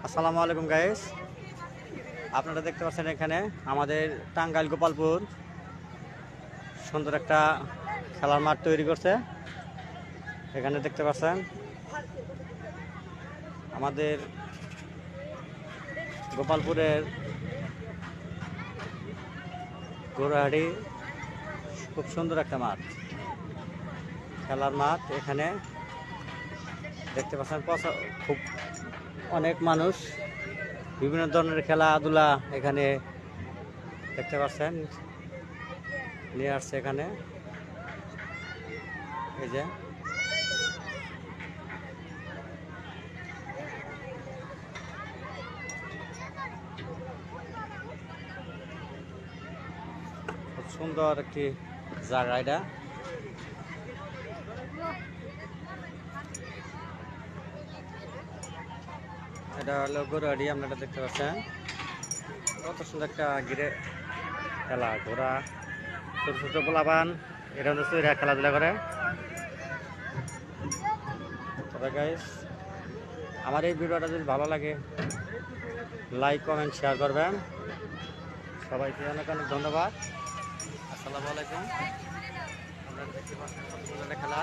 আসসালামু আলাইকুম গাইস, আপনারা দেখতে পাচ্ছেন এখানে আমাদের টাঙ্গাইল গোপালপুর সুন্দর একটা খেলার মাঠ তৈরি করছে। এখানে দেখতে পাচ্ছেন আমাদের গোপালপুরের গরুহাটি খুব সুন্দর একটা মাঠ, খেলার মাঠ। এখানে দেখতে পাচ্ছেন খুব অনেক মানুষ, বিভিন্ন ধরনের খেলাধুলা এখানে দেখতে পাচ্ছেন নিয়ে আসছে। এখানে এই যে খুব সুন্দর একটি জায়গা এটা। এটা হলো গরুহাটি, আপনারা দেখতে পাচ্ছেন কত সুন্দর একটা ঘিরে খেলা। ঘোড়া ছোট ছোট পোলাপান এরা হচ্ছে খেলাধুলা করে। তবে গাইস, আমার এই ভিডিওটা যদি ভালো লাগে লাইক কমেন্ট শেয়ার করবেন। সবাইকে অনেক অনেক ধন্যবাদ। আসসালামু আলাইকুম। আপনারা দেখতে পাচ্ছেন খেলা।